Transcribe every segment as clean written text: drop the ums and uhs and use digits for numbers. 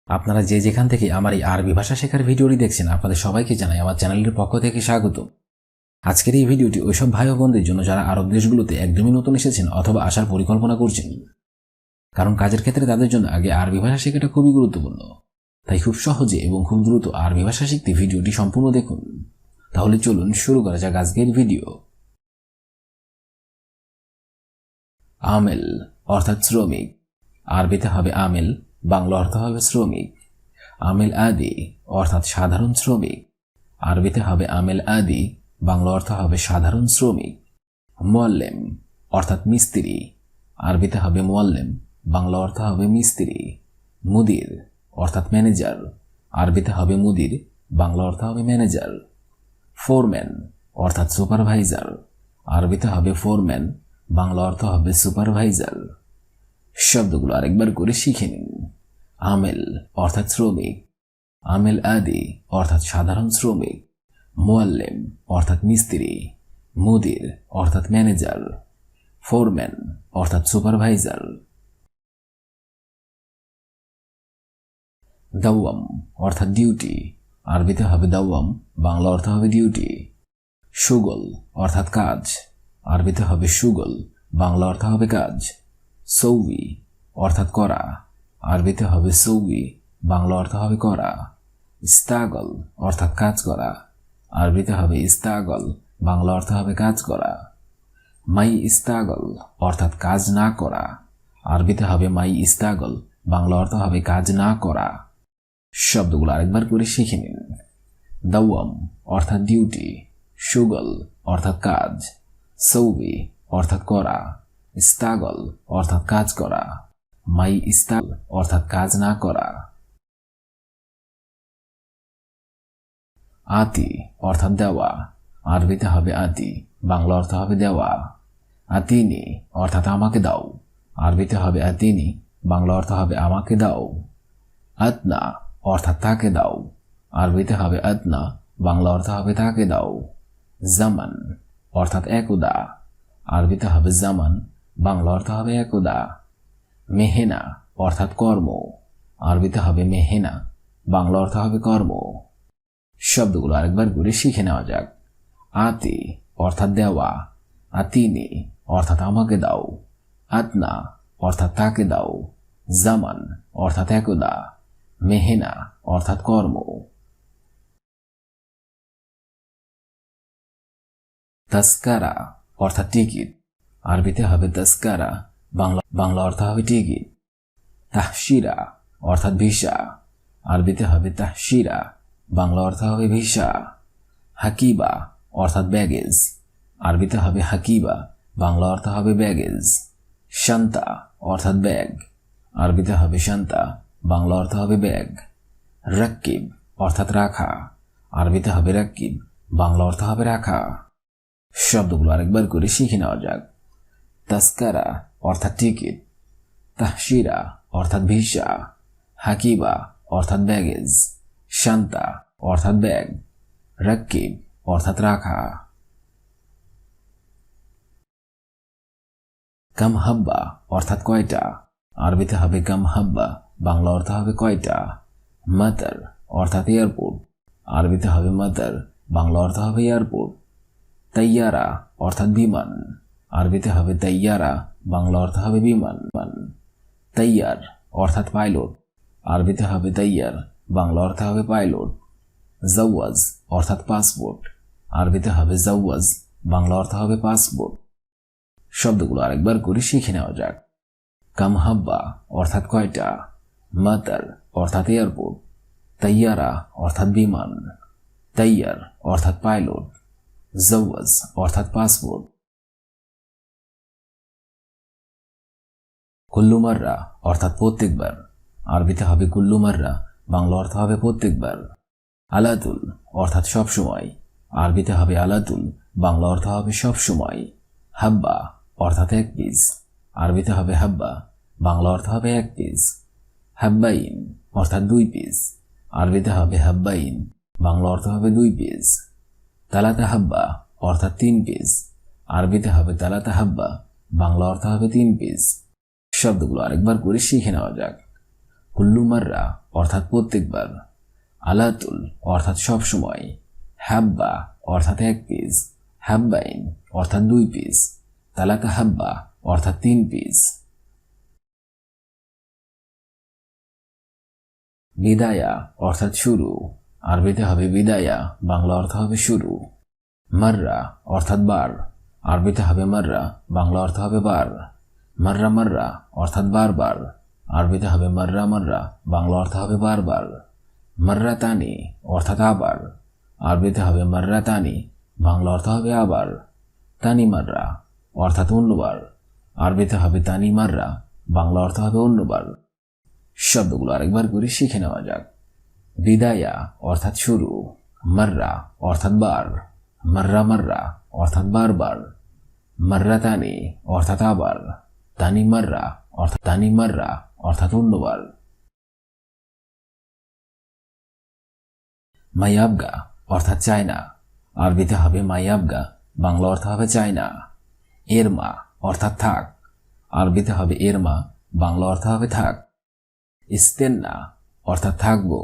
আপনারা যে যেখান থেকে আমার এই আরবি ভাষা শেখার ভিডিওটি দেখছেন আপনাদের সবাইকে জানাই আমার চ্যানেলের পক্ষ থেকে স্বাগত। আজকের এই ভিডিওটি ওইসব ভাই ও বোনদের জন্য যারা আরব দেশগুলোতে একদমই নতুন এসেছেন অথবা আসার পরিকল্পনা করছেন, কারণ কাজের ক্ষেত্রে তাদের জন্য আগে আরবি ভাষা শেখাটা খুবই গুরুত্বপূর্ণ। তাই খুব সহজে এবং খুব দ্রুত আরবি ভাষা শিখতে ভিডিওটি সম্পূর্ণ দেখুন। তাহলে চলুন শুরু করা যাক আজকের ভিডিও। আমেল অর্থাৎ শ্রমিক, আরবিতে হবে আমেল, বাংলা অর্থ হবে শ্রমিক। আমেল আদি অর্থাৎ সাধারণ শ্রমিক, আরবিতে হবে আমেল আদি, বাংলা অর্থ হবে সাধারণ শ্রমিক। মুআল্লিম অর্থাৎ মিস্ত্রি, আরবিতে হবে মুআল্লিম, বাংলা অর্থ হবে মিস্ত্রি। মুদির অর্থাৎ ম্যানেজার, আরবিতে হবে মুদির, বাংলা অর্থ হবে ম্যানেজার। ফোরম্যান অর্থাৎ সুপারভাইজার, আরবিতে হবে ফোরম্যান, বাংলা অর্থ হবে সুপারভাইজার। শব্দগুলো আরেকবার করে শিখে নিন। আমেল অর্থাৎ শ্রমিক, আমেল আদি অর্থাৎ সাধারণ শ্রমিক, মুআল্লিম অর্থাৎ মিস্ত্রি, মুদির অর্থাৎ ম্যানেজার, ফোরম্যান অর্থাৎ সুপারভাইজার। দাওয়াম অর্থাৎ ডিউটি, আরবিতে হবে দাওয়াম, বাংলা অর্থ হবে ডিউটি। শুগল অর্থাৎ কাজ, আরবিতে হবে শুগল, বাংলা অর্থ হবে কাজ। সৌই অর্থাৎ করা, আরবিতে হবে সৌই, বাংলা অর্থ হবে করা। ইস্তাগল অর্থাৎ কাজ করা, আরবিতে হবে ইস্তাগল, বাংলা অর্থ হবে কাজ করা। মাই ইস্তাগল অর্থাৎ কাজ না করা, আরবিতে হবে মাই ইস্তাগল, বাংলা অর্থ হবে কাজ না করা। শব্দগুলো আরেকবার করে শিখে নিন। দাওয়াম অর্থাৎ ডিউটি, শুগল অর্থাৎ কাজ, সৌই অর্থাৎ করা, ইস্তাগল অর্থাৎ কাজ করা, মাই ইস্তাগল অর্থাৎ কাজ না করা। আতি অর্থাৎ দেওয়া, আরবিতে হবে আতি, বাংলা অর্থ হবে দেওয়া। আতিনি অর্থাৎ আমাকে দাও, আরবিতে হবে আতিনি, বাংলা অর্থ হবে আমাকে দাও। আদনা অর্থাৎ তাকে দাও, আরবিতে হবে আদনা, বাংলা অর্থ হবে তাকে দাও। জামান অর্থাৎ একদা, আরবিতে হবে জামান, বাংলা অর্থ হবে একদা। মেহেনা অর্থাৎ কর্ম, আরবিতে হবে মেহেনা, বাংলা অর্থ হবে কর্ম। শব্দগুলো আরেকবার করে শিখে নেওয়া যাক। আতি অর্থাৎ দেওয়া, আতিনি অর্থাৎ আমাকে দাও, আদনা অর্থাৎ তাকে দাও, জামান অর্থাৎ একদা, মেহেনা অর্থাৎ কর্ম। তাস্কারা অর্থাৎ টিকিট, আরবিতে হবে তাস্কারা, বাংলা অর্থ হবে টিকিট। তাহশিরা অর্থাৎ ভিসা, আরবিতে হবে তাহশিরা, বাংলা অর্থ হবে ভিসা। হাকিবা অর্থাৎ ব্যাগেজ, আরবিতে হবে হাকিবা, বাংলা অর্থ হবে ব্যাগেজ। শান্তা অর্থাৎ ব্যাগ, আরবিতে হবে শান্তা, বাংলা অর্থ হবে ব্যাগ। রাক্কিব অর্থাৎ রাখা, আরবিতে হবে রাক্কিব, বাংলা অর্থ হবে রাখা। শব্দগুলো আরেকবার করে শিখে নেওয়া যাক। তাস্কারা অর্থাৎ টিকিট, তাহশিরা অর্থাৎ ভিসা, হাকিবা অর্থাৎ ব্যাগেজ, শান্তা অর্থাৎ ব্যাগ, রাক্কিব অর্থাৎ রাখা। কাম হাব্বা অর্থাৎ কয়টা, আরবিতে হবে কাম হাব্বা, বাংলা অর্থ হবে কয়টা। মাতার অর্থাৎ এয়ারপোর্ট, আরবিতে হবে মাতার, বাংলা অর্থ হবে এয়ারপোর্ট। তাইয়ারা অর্থাৎ বিমান, আরবিতে হবে তাইয়ারা, বাংলা অর্থ হবে বিমান। তাইয়ার অর্থাৎ পাইলট, আরবিতে হবে তাইয়ার, বাংলা অর্থ হবে পাইলট। জাওয়াজ অর্থাৎ পাসপোর্ট, আরবিতে হবে জাওয়াজ, বাংলা অর্থ হবে পাসপোর্ট। শব্দগুলো আরেকবার করে শিখে নেওয়া যাক। কাম হাব্বা অর্থাৎ কয়টা, মাতার অর্থাৎ এয়ারপোর্ট, তাইয়ারা অর্থাৎ বিমান, তাইয়ার অর্থাৎ পাইলট, জাওয়াজ অর্থাৎ পাসপোর্ট। কুল্লু মাররা অর্থাৎ প্রত্যেকবার, আরবিতে হবে কুল্লু মাররা, বাংলা অর্থ হবে প্রত্যেকবার। আলাতুল অর্থাৎ সবসময়, আরবিতে হবে আলাতুল, বাংলা অর্থ হবে সবসময়। হাব্বা অর্থাৎ এক পিস, আরবিতে হবে হাব্বা, বাংলা অর্থ হবে এক পিস। হাব্বাইন অর্থাৎ দুই পিস, আরবিতে হবে হাব্বাইন, বাংলা অর্থ হবে দুই পিস। তালাতা হাব্বা অর্থাৎ তিন পিস, আরবিতে হবে তালাতা হাব্বা, বাংলা অর্থ হবে তিন পিস। শব্দগুলো আরেকবার করে শিখে নেওয়া যাক। কুল্লু মাররা অর্থাৎ প্রত্যেকবার, আলাতুল অর্থাৎ সবসময়, হাব্বা অর্থাৎ 1 পিস, হাব্বাইন অর্থাৎ 2 পিস, তালাকা হাব্বা অর্থাৎ 3 পিস। বিদায়া অর্থাৎ শুরু, আরবিতে হবে বিদায়া, বাংলা অর্থ হবে শুরু। মাররা অর্থাৎ বার, আরবিতে হবে মাররা, বাংলা অর্থ হবে বার। মাররা মাররা অর্থাৎ বারবার, আরবিতে হবে মাররা মাররা, বাংলা অর্থ হবে বারবার। মাররা তানি অর্থাৎ আবার, আরবিতে হবে মাররা তানি, বাংলা অর্থ হবে আবার। তানি মাররা অর্থাৎ অন্যবার, আরবিতে হবে তানি মাররা, বাংলা অর্থ হবে অন্যবার। শব্দগুলো আরেকবার করে শিখে নেওয়া যাক। বিদায়া অর্থাৎ শুরু, মাররা অর্থাৎ বার, মাররা মাররা অর্থাৎ বারবার, মাররা তানি অর্থাৎ আবার, তানি মাররা অর্থাৎ অন্যবার। মাইয়াবগা অর্থাৎ চায়না, আরবিতে হবে মাইয়াবগা, বাংলা অর্থ হবে চায়না। এরমা অর্থাৎ থাক, আরবিতে হবে এরমা, বাংলা অর্থ হবে থাক। ইস্তেন্না অর্থাৎ থাকবো,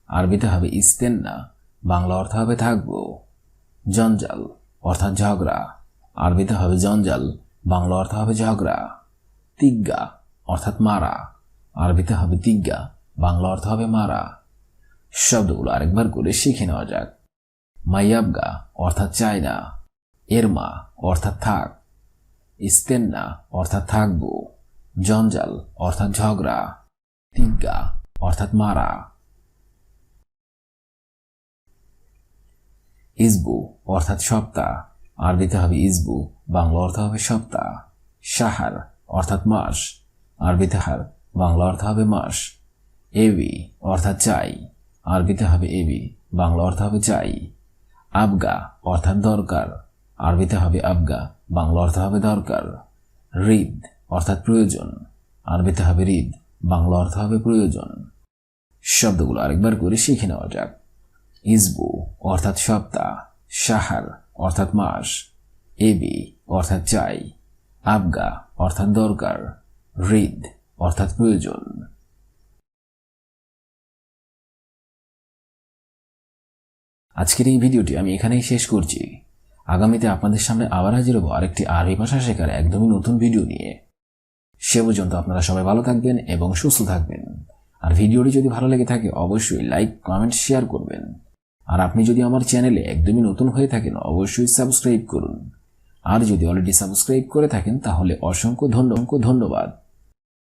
আরবিতে হবে ইস্তেন্না, বাংলা অর্থ হবে থাকবো। জঞ্জাল অর্থাৎ ঝগড়া, আরবিতে হবে জঞ্জাল, বাংলা অর্থ হবে ঝগড়া। তিগ্গা অর্থাৎ মারা, আরবিতে হবে তিগ্গা, বাংলা অর্থ হবে মারা। শব্দগুলো আরেকবার করে শিখে নেওয়া যাক। মাইয়াবগা অর্থাৎ চায়না, এরমা অর্থাৎ থাক, ইস্তেন্না অর্থাৎ থাকবো, জঞ্জাল অর্থাৎ ঝগড়া, তিগ্গা অর্থাৎ মারা। ইজবু অর্থাৎ সপ্তাহ, আরবিতে হবে ইজবু, বাংলা অর্থ হবে সপ্তাহ। শাহার অর্থাৎ মাস, আরবিতে হার, বাংলা অর্থ হবে মাস। এবি অর্থাৎ চাই, আরবিতে হবে এবি, বাংলা অর্থ হবে চাই। আবগা অর্থাৎ দরকার, আরবিতে হবে আবগা, বাংলা অর্থ হবে দরকার। রিদ অর্থাৎ প্রয়োজন, আরবিতে হবে রিদ, বাংলা অর্থ হবে প্রয়োজন। শব্দগুলো আরেকবার করে শিখে নেওয়া যাক। ইজবু অর্থাৎ সপ্তাহ, শাহার অর্থাৎ মাস, এবি অর্থাৎ চাই, আবগা অর্থাৎ দরকার, রিদ অর্থাৎ প্রয়োজন। আজকের এই ভিডিওটি আমি এখানেই শেষ করছি। আগামীতে আপনাদের সামনে আবার হাজির হব আরেকটি আরবি ভাষা শেখার একদমই নতুন ভিডিও নিয়ে। সে পর্যন্ত আপনারা সবাই ভালো থাকবেন এবং সুস্থ থাকবেন। আর ভিডিওটি যদি ভালো লেগে থাকে অবশ্যই লাইক, কমেন্ট, শেয়ার করবেন। আর আপনি যদি আমার চ্যানেলে একদমই নতুন হয়ে থাকেন অবশ্যই সাবস্ক্রাইব করুন। আর যদি অলরেডি সাবস্ক্রাইব করে থাকেন তাহলে অসংখ্য ধন্যবাদ।